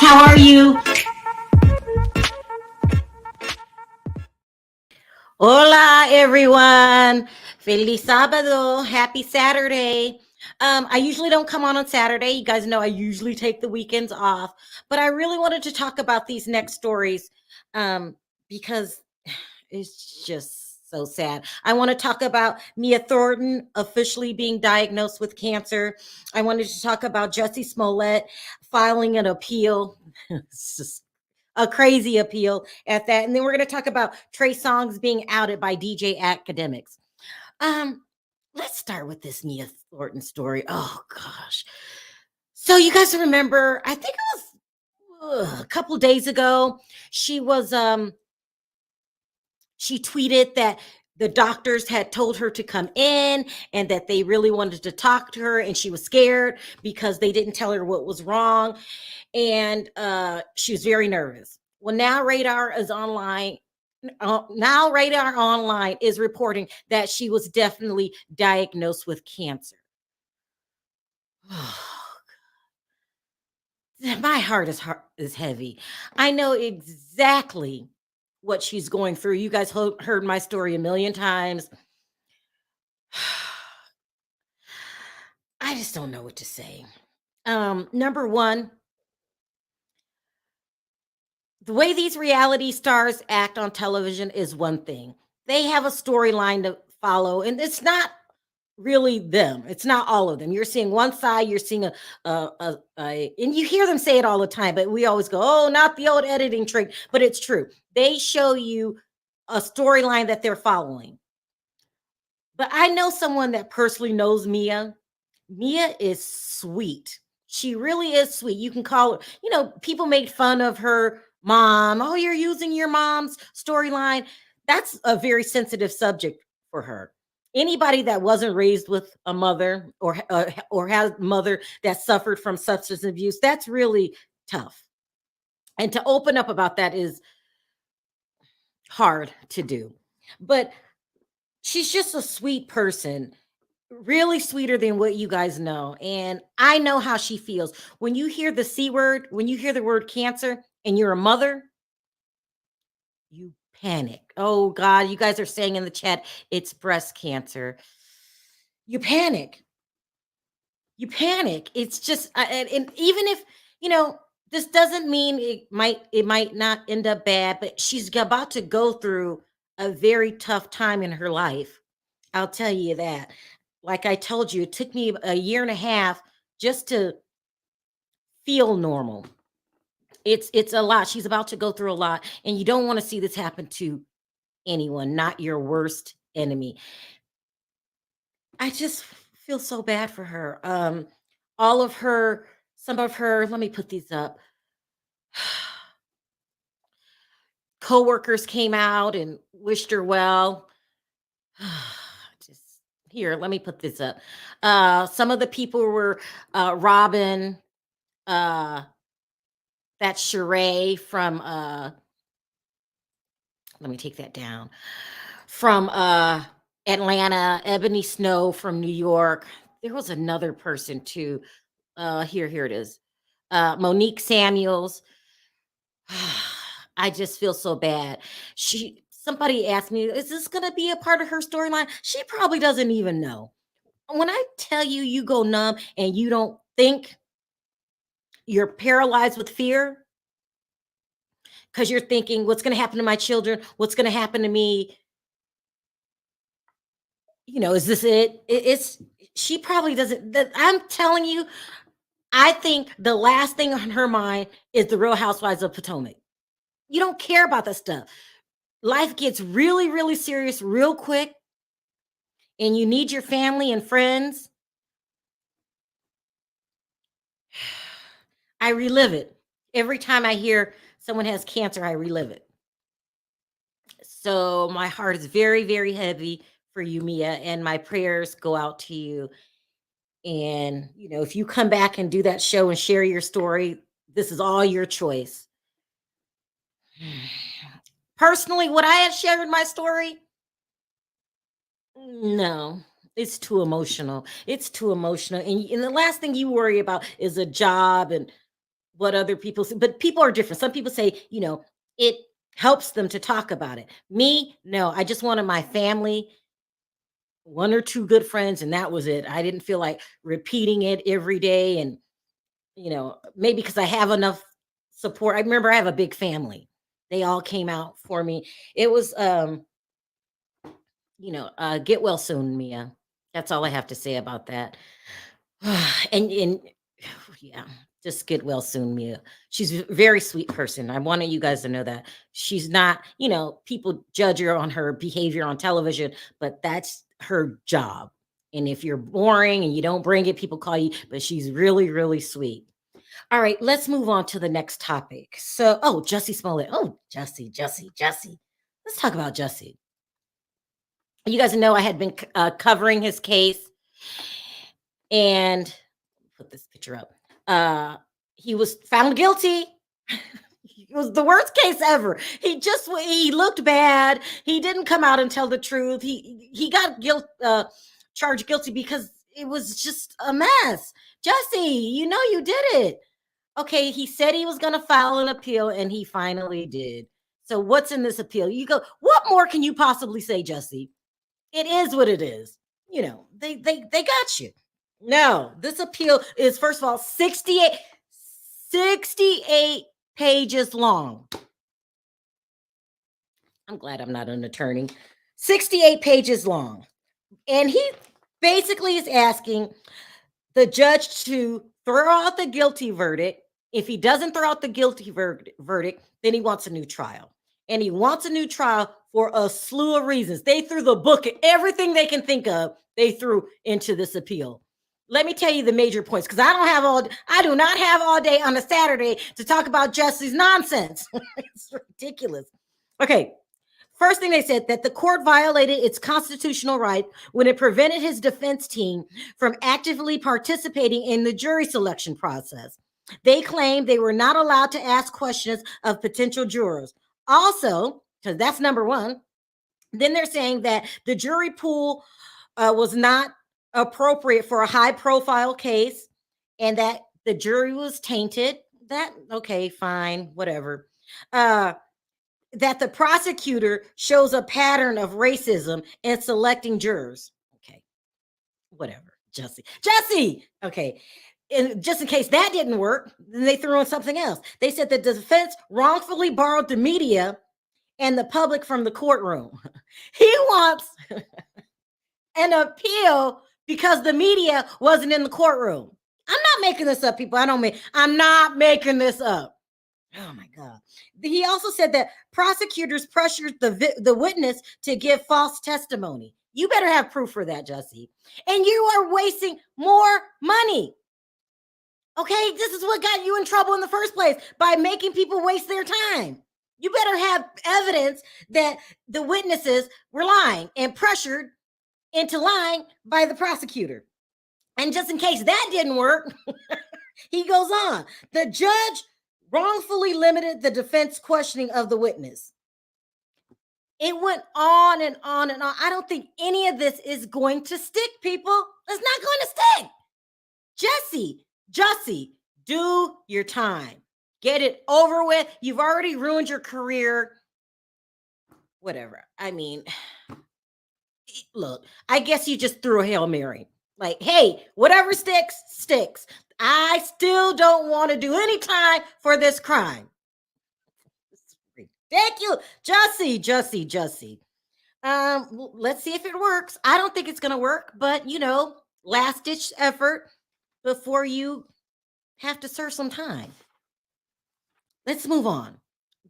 How are you? Hola, everyone. Feliz sábado. Happy Saturday. I usually don't come on Saturday. You guys know I usually take the weekends off, but I really wanted to talk about these next stories because it's just so sad. I want to talk about Mia Thornton officially being diagnosed with cancer. I wanted to talk about Jussie Smollett filing an appeal. It's just a crazy appeal at that. And then we're going to talk about Trey Songz being outed by DJ Academics. Um, let's start with this Mia Thornton story. Oh gosh. So you guys remember, I think it was a couple days ago, she was she tweeted that the doctors had told her to come in and that they really wanted to talk to her and she was scared because they didn't tell her what was wrong, and she was very nervous. Well, now Radar is online. Now Radar Online is reporting that she was definitely diagnosed with cancer. My heart is heavy. I know exactly what she's going through. You guys heard my story a million times. I just don't know what to say. Number one, the way these reality stars act on television is one thing. They have a storyline to follow, and it's not really them. It's not all of them. You're seeing one side. You're seeing and you hear them say it all the time, but we always go, "Oh, not the old editing trick," but it's true. They show you a storyline that they're following. But I know someone that personally knows Mia. Mia is sweet. She really is sweet. You can call her, people made fun of her mom. Oh, you're using your mom's storyline. That's a very sensitive subject for her. Anybody that wasn't raised with a mother or has a mother that suffered from substance abuse, that's really tough. And to open up about that is hard to do. But she's just a sweet person, really sweeter than what you guys know. And I know how she feels. When you hear the C word, when you hear the word cancer and you're a mother, you panic. Oh God, you guys are saying in the chat, it's breast cancer. You panic. You panic. It's just, and even if, you know, this doesn't mean it might not end up bad, but she's about to go through a very tough time in her life. I'll tell you that. Like I told you, it took me a year and a half just to feel normal. It's a lot. She's about to go through a lot, and you don't want to see this happen to anyone, not your worst enemy. I just feel so bad for her. All of her, some of her, let me put these up. Coworkers came out and wished her well. Just here, let me put this up. Some of the people were Robin, uh, that's Sharrell from let me take that down. From Atlanta, Ebony Snow from New York. There was another person too. Here it is. Monique Samuels. I just feel so bad. Somebody asked me, is this gonna be a part of her storyline? She probably doesn't even know. When I tell you you go numb and you don't think, you're paralyzed with fear because you're thinking, what's gonna happen to my children? What's gonna happen to me? Is this it? It's she probably doesn't. I'm telling you, I think the last thing on her mind is the Real Housewives of Potomac. You don't care about that stuff. Life gets really, really serious real quick, and you need your family and friends. I relive it. Every time I hear someone has cancer, I relive it. So my heart is very, very heavy for you, Mia, and my prayers go out to you. And, if you come back and do that show and share your story, this is all your choice. Personally, would I have shared my story? No, it's too emotional. It's too emotional. And the last thing you worry about is a job and what other people say, but people are different. Some people say, it helps them to talk about it. Me, no, I just wanted my family, one or two good friends, and that was it. I didn't feel like repeating it every day. And, maybe because I have enough support. I remember I have a big family. They all came out for me. It was, get well soon, Mia. That's all I have to say about that. and yeah, just get well soon, Mia. She's a very sweet person. I wanted you guys to know that she's not, people judge her on her behavior on television, but that's her job. And if you're boring and you don't bring it, people call you, but she's really, really sweet. All right, let's move on to the next topic. So, Jussie Smollett. Oh, Jussie. Let's talk about Jussie. You guys know I had been covering his case, and put this picture up. He was found guilty. It was the worst case ever. He looked bad. He didn't come out and tell the truth. He got charged guilty because it was just a mess. Jussie, you did it. Okay, he said he was going to file an appeal, and he finally did. So what's in this appeal? You go, what more can you possibly say, Jussie? It is what it is. They got you. No, this appeal is, first of all, 68 pages long. I'm glad I'm not an attorney. 68 pages long. And he basically is asking the judge to throw out the guilty verdict. If he doesn't throw out the guilty verdict, then he wants a new trial. And he wants a new trial for a slew of reasons. They threw the book at everything they can think of, they threw into this appeal. Let me tell you the major points, because I do not have all day on a Saturday to talk about Jussie's nonsense. It's ridiculous. Okay. First thing they said, that the court violated its constitutional right when it prevented his defense team from actively participating in the jury selection process. They claimed they were not allowed to ask questions of potential jurors. Also, because that's number one, then they're saying that the jury pool was not appropriate for a high-profile case, and that the jury was tainted. That, okay, fine, whatever. That the prosecutor shows a pattern of racism in selecting jurors. Okay, whatever, Jussie. Okay, and just in case that didn't work, then they threw in something else. They said that the defense wrongfully borrowed the media and the public from the courtroom. He wants an appeal because the media wasn't in the courtroom. I'm not making this up, people. I'm not making this up. Oh my God. He also said that prosecutors pressured the witness to give false testimony. You better have proof for that, Jussie. And you are wasting more money. Okay, this is what got you in trouble in the first place, by making people waste their time. You better have evidence that the witnesses were lying and pressured into lying by the prosecutor. And just in case that didn't work, he goes on. The judge wrongfully limited the defense questioning of the witness. It went on and on and on. I don't think any of this is going to stick, people. It's not going to stick. Jussie, do your time. Get it over with. You've already ruined your career. Whatever. I mean, look, I guess you just threw a Hail Mary. Like, hey, whatever sticks, sticks. I still don't want to do any time for this crime. It's ridiculous. Jussie. Let's see if it works. I don't think it's going to work, but last ditch effort before you have to serve some time. Let's move on.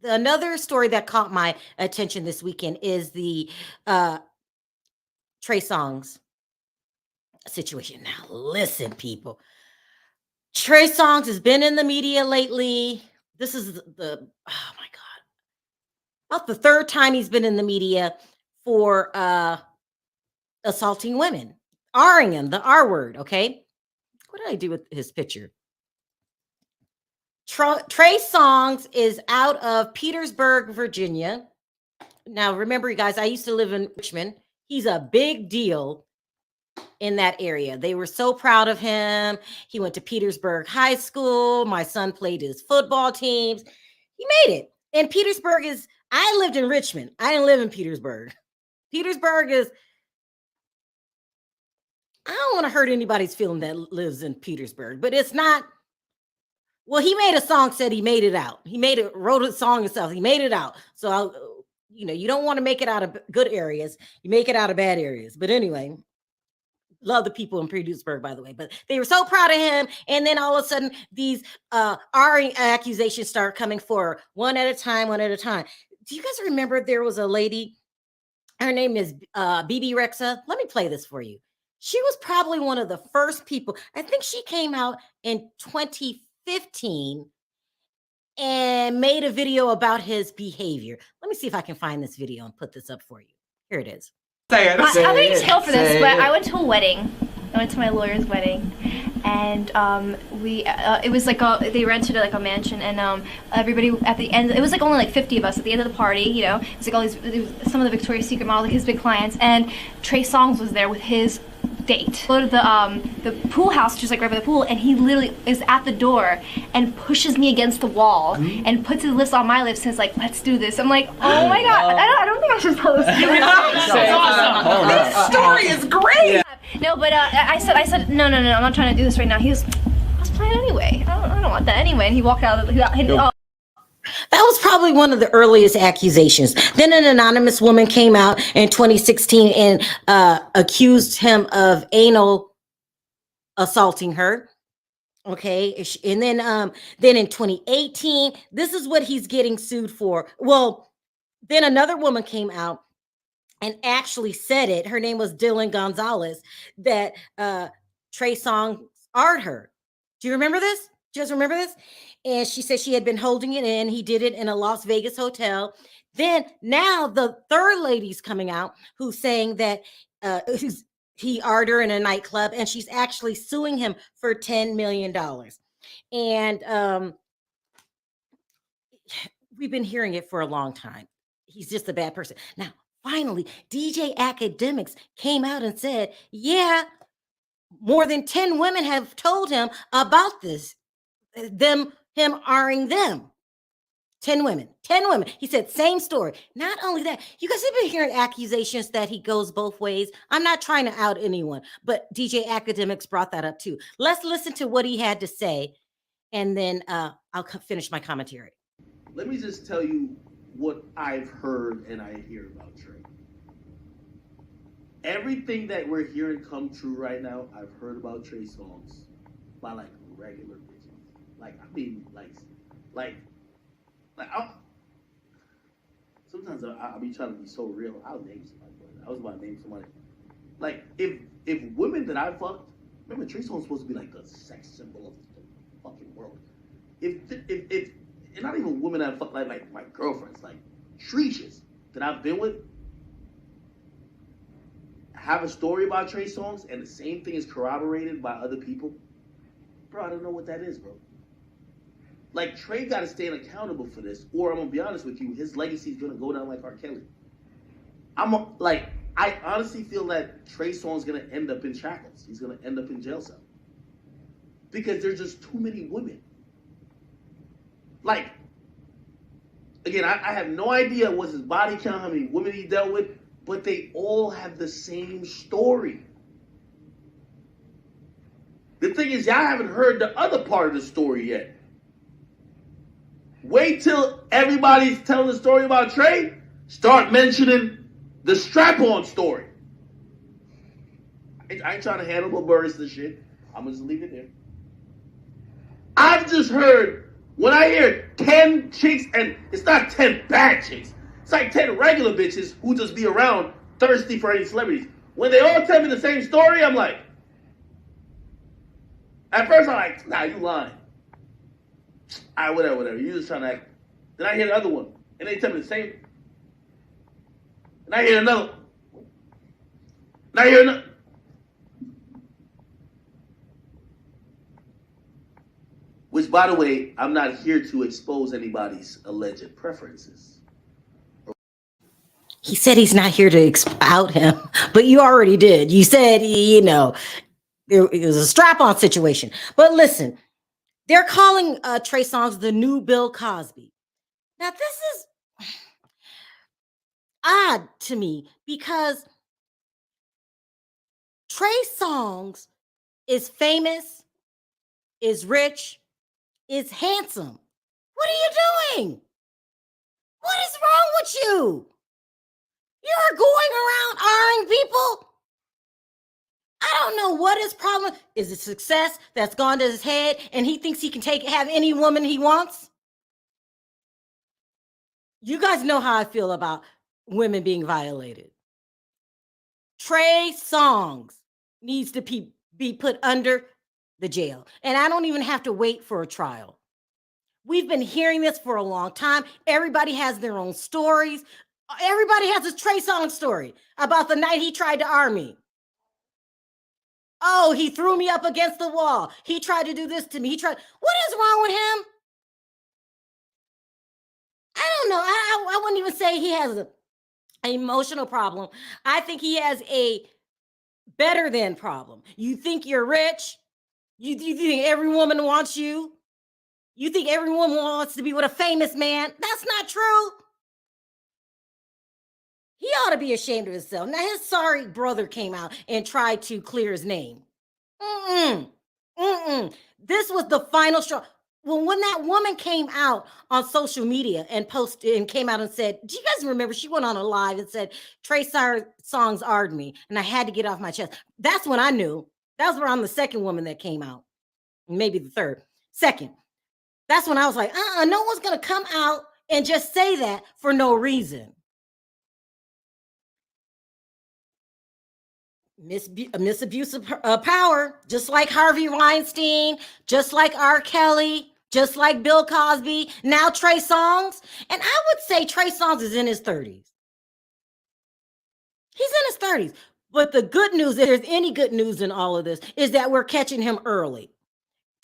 Another story that caught my attention this weekend is the Trey Songz situation. Now, listen, people. Trey Songz has been in the media lately. This is oh my God, about the third time he's been in the media for assaulting women, R-ing him, the R word. Okay, what did I do with his picture? Trey Songz is out of Petersburg, Virginia. Now, remember, you guys, I used to live in Richmond. He's a big deal in that area. They were so proud of him. He went to Petersburg High School. My son played his football teams. He made it. And Petersburg is, I lived in Richmond. I didn't live in Petersburg. Petersburg is, I don't want to hurt anybody's feeling that lives in Petersburg, but it's not. Well, he made a song, said he made it out. Wrote a song himself. He made it out. So, you don't want to make it out of good areas. You make it out of bad areas. But anyway, love the people in Petersburg, by the way. But they were so proud of him. And then all of a sudden, these accusations start coming forward one at a time. Do you guys remember there was a lady? Her name is BB Rexa. Let me play this for you. She was probably one of the first people. I think she came out in 2015 and made a video about his behavior. Let me see if I can find this video and put this up for you. Here it is. I'm gonna use Hill for this, but I went to a wedding. I went to my lawyer's wedding, and it was like they rented like a mansion, and everybody at the end, it was like only like 50 of us at the end of the party. It's like all these, some of the Victoria's Secret models, like his big clients, and Trey Songz was there with his date. Go to the pool house, just like right by the pool, and he literally is at the door and pushes me against the wall and puts his lips on my lips and is like, "Let's do this." I'm like, "Oh my god, I don't think I should tell this story." That's awesome. This story is great. Yeah. No, but I said, no, I'm not trying to do this right now. He was, I was playing anyway. I don't want that anyway. And he walked out. That was probably one of the earliest accusations. Then an anonymous woman came out in 2016 and accused him of anal assaulting her. Okay, and then in 2018, this is what he's getting sued for. Well, then another woman came out and actually said it. Her name was Dylan Gonzalez, that Trey Songz art her. Do you remember this? Do you guys remember this? And she said she had been holding it in. He did it in a Las Vegas hotel. Then now the third lady's coming out who's saying that he art her in a nightclub, and she's actually suing him for $10 million. And we've been hearing it for a long time. He's just a bad person. Now, finally, DJ Academics came out and said, yeah, more than 10 women have told him about this, him R-ing them. 10 women. He said, same story. Not only that, you guys have been hearing accusations that he goes both ways. I'm not trying to out anyone, but DJ Academics brought that up too. Let's listen to what he had to say, and then I'll finish my commentary. Let me just tell you what I've heard and I hear about Trey. Everything that we're hearing come true right now, I've heard about Trey Songz by like regular bitches. Like, I mean, sometimes I'll be trying to be so real. I'll name somebody. I was about to name somebody. Like, if women that I fucked, remember Trey Songz supposed to be like the sex symbol of the fucking world. If and not even women that I fucked, like my girlfriends, like treaches that I've been with, have a story about Trey Songz and the same thing is corroborated by other people, bro, I don't know what that is, bro. Like, Trey got to stand accountable for this, or I'm gonna be honest with you, his legacy is gonna go down like R. Kelly. I honestly feel that Trey Songz is gonna end up in shackles. He's gonna end up in jail cell because there's just too many women. Like, again, I have no idea what's his body count, how many women he dealt with, but they all have the same story. The thing is, y'all haven't heard the other part of the story yet. Wait till everybody's telling the story about Trey, start mentioning the strap-on story. I ain't trying to handle burst this shit. I'm gonna just leave it there. I've just heard, when I hear 10 chicks, and it's not 10 bad chicks, it's like 10 regular bitches who just be around thirsty for any celebrities. When they all tell me the same story, I'm like, at first I'm like, nah, you lying. All right, whatever. You just trying to act. Then I hear the other one, and they tell me the same. And I hear another. And I hear another. Which, by the way, I'm not here to expose anybody's alleged preferences. He said he's not here to out him, but you already did. You said, it was a strap-on situation. But listen, they're calling Trey Songz the new Bill Cosby. Now, this is odd to me because Trey Songz is famous, is rich, is handsome. What are you doing? What is wrong with you? You're going around R-ing people. I don't know what his problem is. It success that's gone to his head, and he thinks he can have any woman he wants. You guys know how I feel about women being violated. Trey Songz needs to be put under the jail, and I don't even have to wait for a trial. We've been hearing this for a long time. Everybody has their own stories. Everybody has a Trey Songz story about the night he tried to arm me. Oh, he threw me up against the wall. He tried to do this to me. What is wrong with him? I don't know. I wouldn't even say he has an emotional problem. I think he has a better than problem. You think you're rich? You think every woman wants you? You think every woman wants to be with a famous man? That's not true. He ought to be ashamed of himself. Now, his sorry brother came out and tried to clear his name. This was the final straw. Well, when that woman came out on social media and posted and came out and said, do you guys remember? She went on a live and said, Trey Songz armed me, and I had to get off my chest. That's when I knew. That was around the second woman that came out. Maybe the third. Second. That's when I was like, no one's going to come out and just say that for no reason. Misabuse of power, just like Harvey Weinstein, just like R. Kelly, just like Bill Cosby, now Trey Songz. And I would say Trey Songz is in his 30s. He's in his 30s. But the good news, if there's any good news in all of this, is that we're catching him early.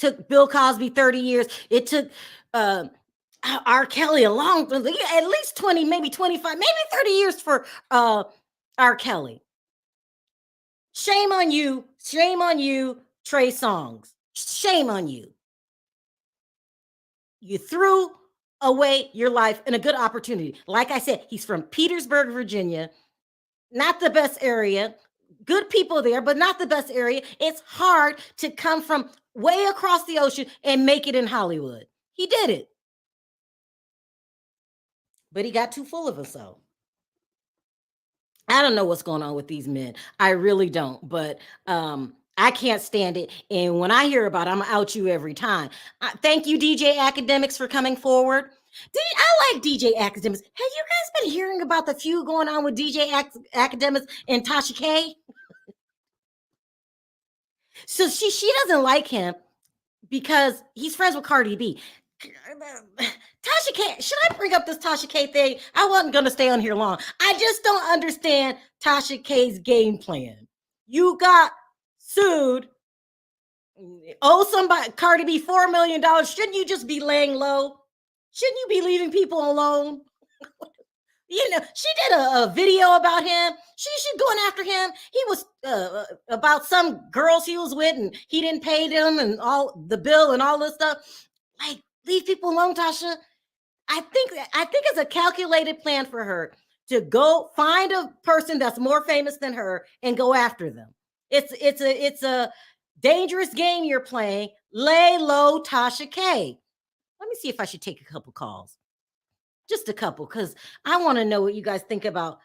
Took Bill Cosby 30 years. It took R. Kelly at least 20, maybe 25, maybe 30 years for R. Kelly. Shame on you, Trey Songz. Shame on you. You threw away your life and a good opportunity. Like I said, he's from Petersburg, Virginia. Not the best area. Good people there, but not the best area. It's hard to come from way across the ocean and make it in Hollywood. He did it. But he got too full of himself. I don't know what's going on with these men. I really don't. But I can't stand it. And when I hear about it, I'm going to out you every time. Thank you, DJ Academics, for coming forward. I like DJ Academics. Have you guys been hearing about the feud going on with DJ Academics and Tasha K? So she doesn't like him because he's friends with Cardi B. Tasha K, should I bring up this Tasha K thing? I wasn't going to stay on here long. I just don't understand Tasha K's game plan. You got sued. Somebody, Cardi B, $4 million. Shouldn't you just be laying low? Shouldn't you be leaving people alone? She did a video about him. She's going after him. He was about some girls he was with, and he didn't pay them and all the bill and all this stuff. Like, leave people alone, Tasha. I think it's a calculated plan for her to go find a person that's more famous than her and go after them. It's a dangerous game you're playing. Lay low, Tasha K. Let me see if I should take a couple calls. Just a couple, because I want to know what you guys think about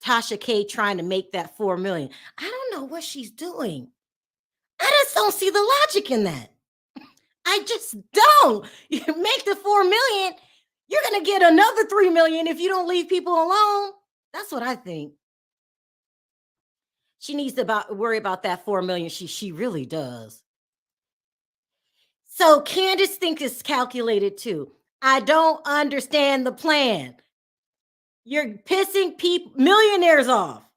Tasha K trying to make that $4 million. I don't know what she's doing. I just don't see the logic in that. I just don't. You make the $4 million, you're going to get another $3 million if you don't leave people alone. That's what I think. She needs to worry about that $4 million. She really does. So Candace thinks it's calculated too. I don't understand the plan. You're pissing millionaires off.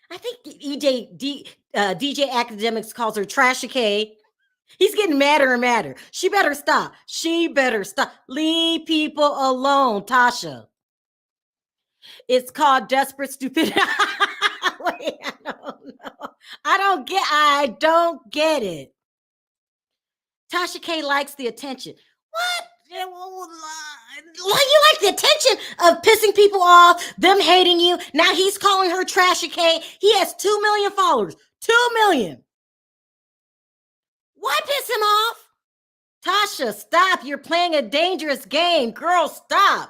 I think DJ Academics calls her Trasha K. He's getting madder and madder. She better stop. Leave people alone, Tasha. It's called desperate stupidity. Wait, I don't know. I don't get it. Tasha K likes the attention. What? Why you like the attention of pissing people off, them hating you? Now he's calling her Trashy K. He has 2 million followers. 2 million. Why piss him off? Tasha, stop. You're playing a dangerous game. Girl, stop.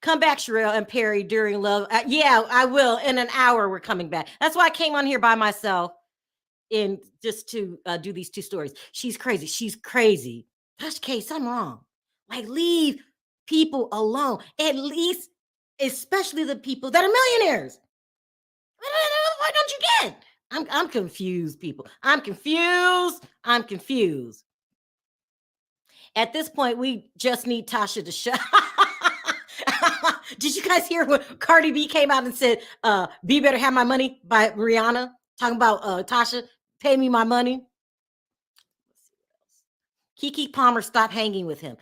Come back, Sharrell and Perry during love. Yeah, I will. In an hour, we're coming back. That's why I came on here by myself in just to do these 2 stories. She's crazy. She's crazy. Tasha K, something wrong. Like, leave people alone. At least, especially the people that are millionaires. Why don't you get? I'm confused, people. I'm confused. At this point, we just need Tasha to shut. Did you guys hear when Cardi B came out and said, "Be Better Have My Money" by Rihanna? Talking about Tasha, pay me my money. Keke Palmer stopped hanging with him.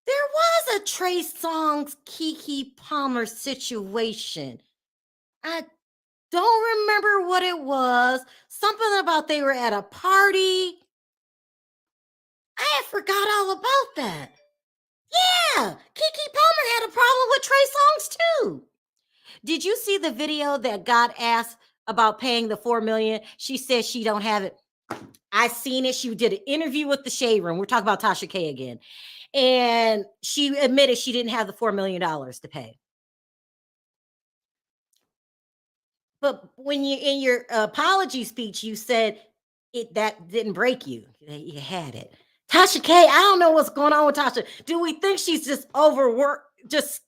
There was a Trey Songz Keke Palmer situation. I don't remember what it was. Something about they were at a party. I had forgot all about that. Yeah, Keke Palmer had a problem with Trey Songz too. Did you see the video that got asked about paying the $4 million? She says she don't have it. I seen it. She did an interview with the Shade Room. We're talking about Tasha K again. And she admitted she didn't have the $4 million to pay. But when you, in your apology speech, you said that didn't break you. You had it. Tasha K, I don't know what's going on with Tasha. Do we think she's just overworked? Just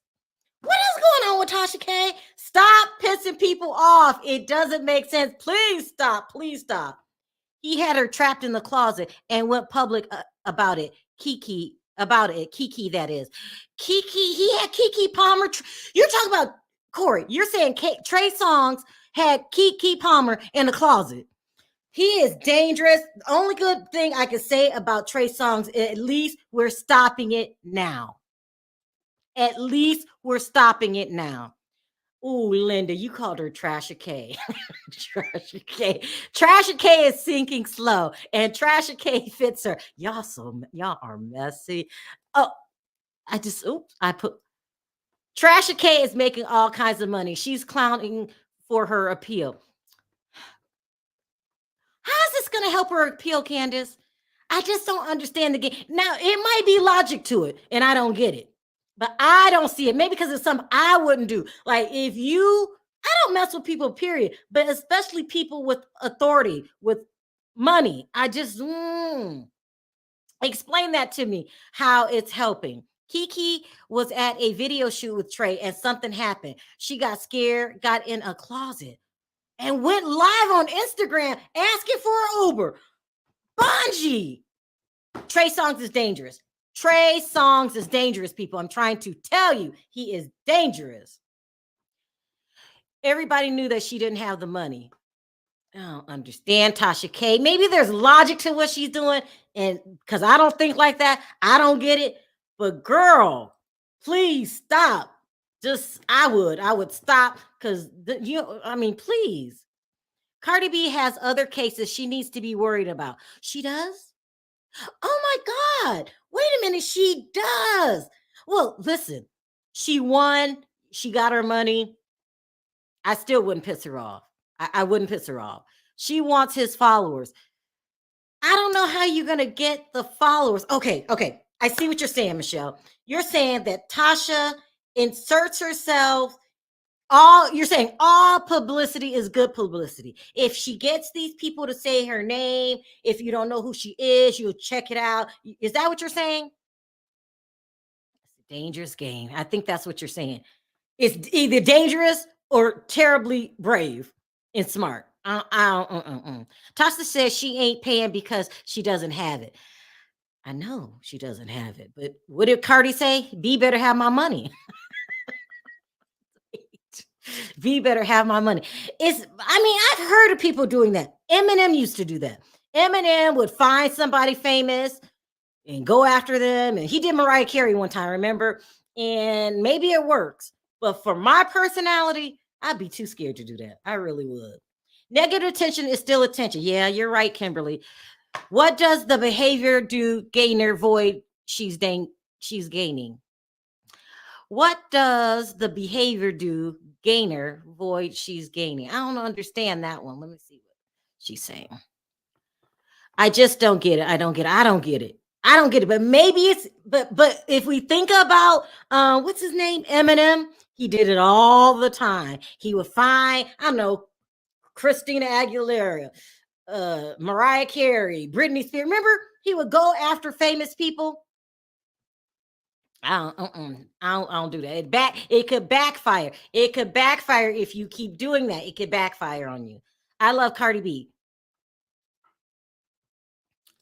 what is going on with Tasha K? Stop pissing people off. It doesn't make sense. Please stop. Please stop. He had her trapped in the closet and went public about it. Keke, that is. He had Keke Palmer. You're talking about, Corey, you're saying Trey Songz had Keke Palmer in the closet. He is dangerous. The only good thing I can say about Trey Songz, at least we're stopping it now. At least we're stopping it now. Ooh, Linda, you called her Trashy K. Trashy K. Trashy K is sinking slow, and Trashy K fits her. Y'all are messy. Oh, I put Trashy K is making all kinds of money. She's clowning for her appeal. How's this going to help her appeal, Candace? I just don't understand the game. Now, it might be logic to it, and I don't get it. But I don't see it. Maybe because it's something I wouldn't do. Like I don't mess with people, period. But especially people with authority, with money. I just, explain that to me, how it's helping. Keke was at a video shoot with Trey and something happened. She got scared, got in a closet, and went live on Instagram asking for an Uber. Bungie. Trey Songz is dangerous. Trey Songz is dangerous, people. I'm trying to tell you, he is dangerous. Everybody knew that she didn't have the money. I don't understand Tasha K. Maybe there's logic to what she's doing, and because I don't think like that, I don't get it. But girl, please stop. I would stop because please. Cardi B has other cases she needs to be worried about. She does? Oh my God. Wait a minute. She does. Well, listen, she won. She got her money. I still wouldn't piss her off. I wouldn't piss her off. She wants his followers. I don't know how you're going to get the followers. Okay. I see what you're saying, Michelle. You're saying that Tasha inserts herself. You're saying all publicity is good publicity. If she gets these people to say her name, if you don't know who she is, you'll check it out. Is that what you're saying? It's a dangerous game. I think that's what you're saying. It's either dangerous or terribly brave and smart. Tasha says she ain't paying because she doesn't have it. I know she doesn't have it, but what did Cardi say? B better have my money. V better have my money. I've heard of people doing that. Eminem used to do that. Eminem would find somebody famous and go after them. And he did Mariah Carey one time, remember? And maybe it works. But for my personality, I'd be too scared to do that. I really would. Negative attention is still attention. Yeah, you're right, Kimberly. What does the behavior do gainer void she's gaining? What does the behavior do gainer void she's gaining? I don't understand that one. Let me see what she's saying. I just don't get it. I don't get it. I don't get it. I don't get it. But maybe it's but if we think about what's his name? Eminem, he did it all the time. He would find, I don't know, Christina Aguilera, Mariah Carey, Britney Spears. Remember, he would go after famous people. I don't do that. It could backfire. It could backfire if you keep doing that. It could backfire on you. I love Cardi B.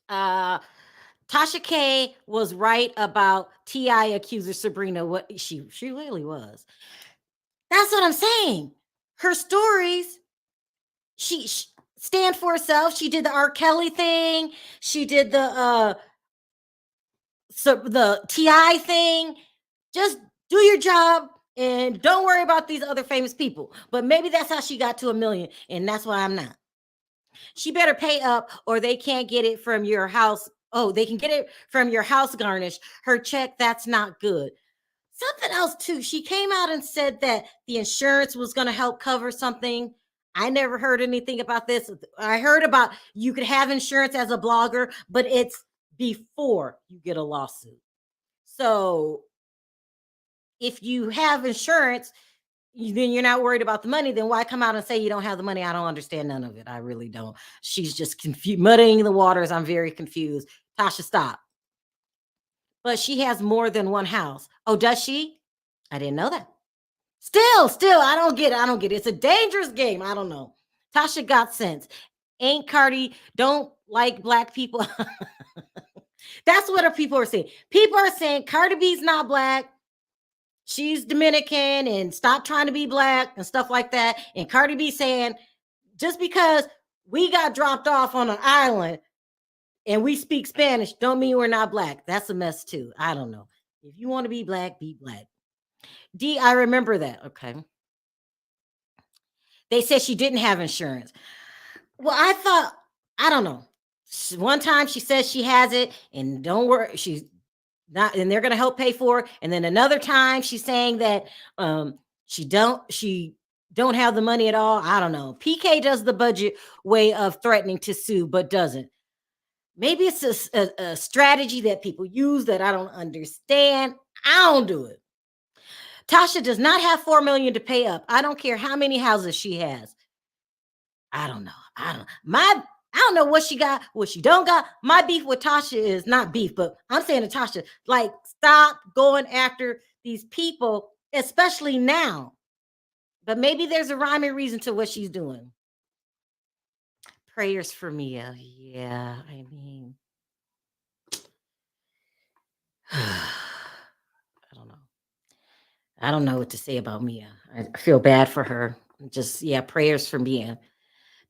Tasha K was right about T.I. accuser Sabrina. What she really was. That's what I'm saying. Her stories, she stand for herself. She did the R. Kelly thing. She did the T.I. thing. Just do your job and don't worry about these other famous people. But maybe that's how she got to 1 million, and that's why I'm not. She better pay up or they can't get it from your house. Oh, they can get it from your house garnish. Her check, that's not good. Something else too. She came out and said that the insurance was going to help cover something. I never heard anything about this. I heard about you could have insurance as a blogger, but it's before you get a lawsuit. So if you have insurance, then you're not worried about the money. Then why come out and say you don't have the money? I don't understand none of it. I really don't. She's just muddying the waters. I'm very confused. Tasha, stop. But she has more than one house. Oh, does she? I didn't know that. Still, I don't get it. It's a dangerous game. I don't know. Tasha got sense. Ain't Cardi don't like black people. That's what people are saying. People are saying Cardi B's not black. She's Dominican and stop trying to be black and stuff like that. And Cardi B saying, just because we got dropped off on an island and we speak Spanish, don't mean we're not black. That's a mess too. I don't know. If you want to be black, be black. D, I remember that. Okay. They said she didn't have insurance. Well, I don't know. One time she says she has it and don't worry, she's not, and they're going to help pay for it. And then another time she's saying that she don't have the money at all. I don't know. PK does the budget way of threatening to sue, but doesn't. Maybe it's a strategy that people use that I don't understand. I don't do it. Tasha does not have $4 million to pay up. I don't care how many houses she has. I don't know. I don't know what she got, what she don't got. My beef with Tasha is not beef, but I'm saying to Tasha, like, stop going after these people, especially now. But maybe there's a rhyme and reason to what she's doing. Prayers for Mia. Yeah, I mean, I don't know. I don't know what to say about Mia. I feel bad for her. Just, yeah, prayers for Mia.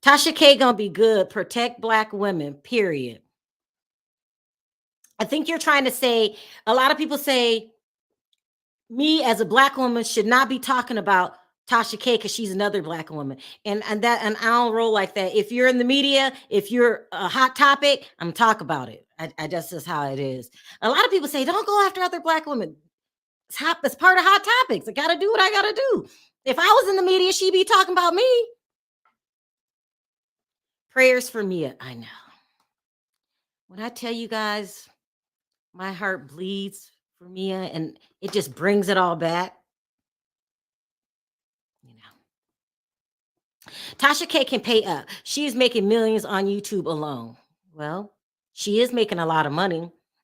Tasha K gonna be good. Protect black women, period. I think you're trying to say, a lot of people say, me as a black woman should not be talking about Tasha K because she's another black woman. And I don't roll like that. If you're in the media, if you're a hot topic, I'm talk about it. I just is how it is. A lot of people say, don't go after other black women. It's part of hot topics. I gotta do what I gotta do. If I was in the media, she'd be talking about me. Prayers for Mia. I know. When I tell you guys, my heart bleeds for Mia and it just brings it all back. You know. Tasha K can pay up. She is making millions on YouTube alone. Well, she is making a lot of money.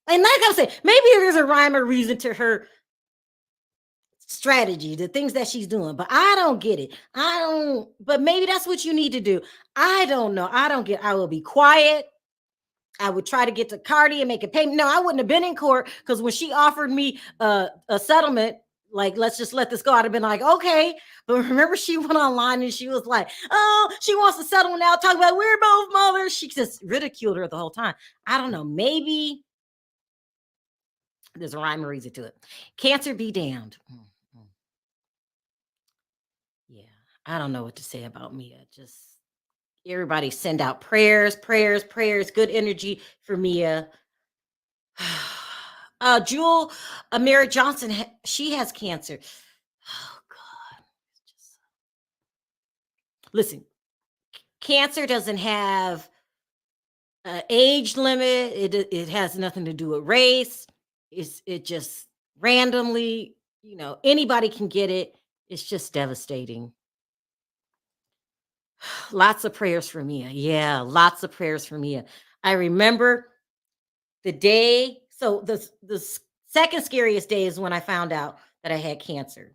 And like I said, maybe there's a rhyme or reason to her strategy, the things that she's doing, but I don't get it. But maybe that's what you need to do. I don't know. I will be quiet. I would try to get to Cardi and make a payment. No, I wouldn't have been in court because when she offered me a settlement, like, let's just let this go, I'd have been like, okay. But remember, she went online and she was like, oh, she wants to settle now, talk about we're both mothers. She just ridiculed her the whole time. I don't know. Maybe there's a rhyme or reason to it. Cancer be damned. I don't know what to say about Mia. Just everybody send out prayers, prayers, prayers, good energy for Mia. Jewel Amira Johnson, she has cancer. Oh God. Just, listen, cancer doesn't have an age limit. It has nothing to do with race. It just randomly, anybody can get it. It's just devastating. Lots of prayers for Mia. Yeah, lots of prayers for Mia. I remember the day. So the second scariest day is when I found out that I had cancer.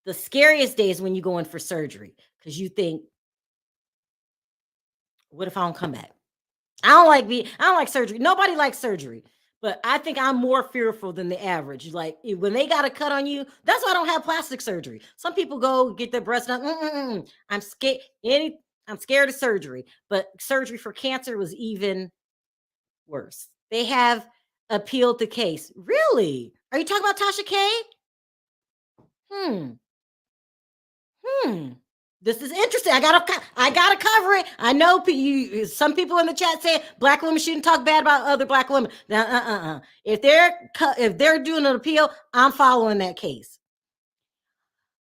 The scariest day is when you go in for surgery because you think, what if I don't come back? I don't like surgery. Nobody likes surgery. But I think I'm more fearful than the average. Like when they got a cut on you, that's why I don't have plastic surgery. Some people go get their breast done. I'm scared. I'm scared of surgery. But surgery for cancer was even worse. They have appealed the case. Really? Are you talking about Tasha K? This is interesting. I gotta cover it. I know some people in the chat say black women shouldn't talk bad about other black women. If they're doing an appeal, I'm following that case.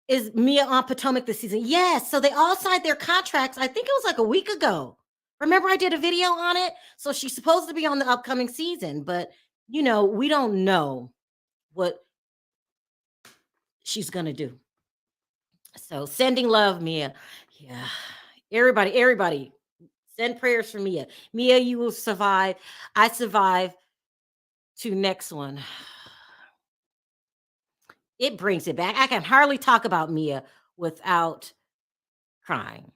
Is Mia on Potomac this season? Yes. So they all signed their contracts. I think it was like a week ago. Remember, I did a video on it. So she's supposed to be on the upcoming season, but we don't know what she's gonna do. So sending love, Mia. Yeah. Everybody, send prayers for Mia. Mia, you will survive. I survive to next one. It brings it back. I can hardly talk about Mia without crying.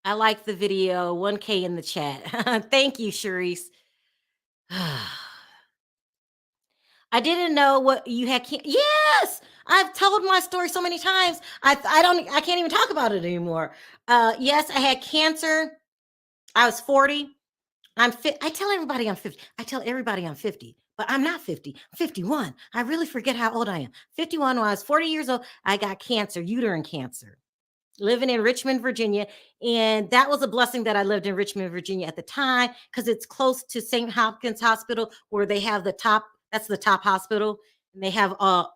I like the video. 1K in the chat. Thank you, Sharice. I didn't know what you had. Yes, I've told my story so many times. I can't even talk about it anymore. Yes, I had cancer. I was 40. I tell everybody I'm 50. I tell everybody I'm 50, but I'm not 50. I'm 51. I really forget how old I am. 51. When I was 40 years old, I got cancer, uterine cancer, living in Richmond, Virginia. And that was a blessing that I lived in Richmond, Virginia at the time, because it's close to St. Hopkins Hospital, where they have that's the top hospital. And they have a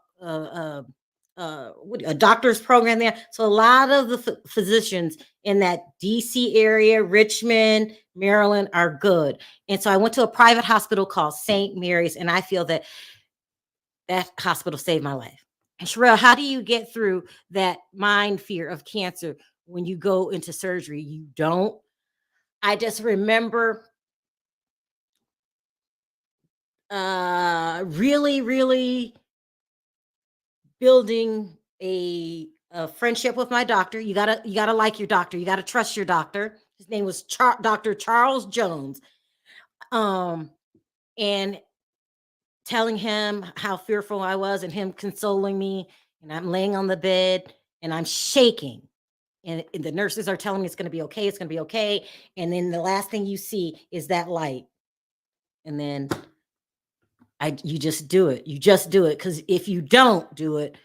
doctor's program there. So a lot of the physicians in that DC area, Richmond, Maryland, are good. And so I went to a private hospital called St. Mary's, and I feel that hospital saved my life. And Sharrell, how do you get through that mind fear of cancer when you go into surgery? You don't. I just remember really, really building a friendship with my doctor. You gotta like your doctor. You gotta trust your doctor. His name was Dr. Charles Jones. And telling him how fearful I was, and him consoling me. And I'm laying on the bed and I'm shaking. And the nurses are telling me it's going to be okay. It's going to be okay. And then the last thing you see is that light. And then you just do it. You just do it. Because if you don't do it,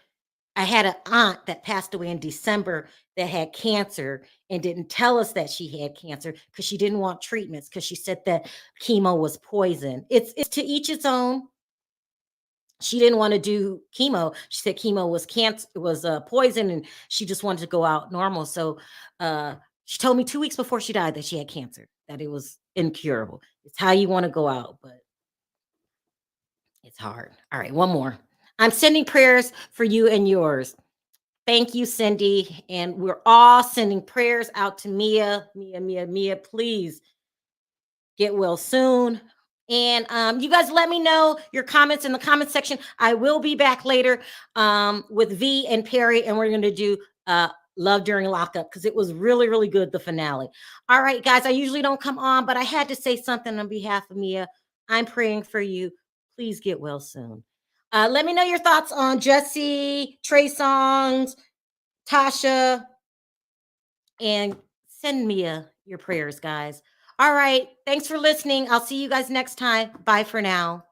I had an aunt that passed away in December that had cancer and didn't tell us that she had cancer because she didn't want treatments, because she said that chemo was poison. It's to each its own. She didn't want to do chemo. She said chemo was cancer, was poison, and she just wanted to go out normal. So she told me 2 weeks before she died that she had cancer, that it was incurable. It's how you want to go out, but it's hard. All right, one more. I'm sending prayers for you and yours. Thank you, Cindy. And we're all sending prayers out to Mia. Mia, please get well soon. And you guys let me know your comments in the comment section. I will be back later with V and Perry, and we're going to do Love During Lockup, because it was really, really good, the finale. All right, guys, I usually don't come on, but I had to say something on behalf of Mia. I'm praying for you. Please get well soon. Let me know your thoughts on Jussie, Trey Songz, Tasha, and send Mia your prayers, guys. All right. Thanks for listening. I'll see you guys next time. Bye for now.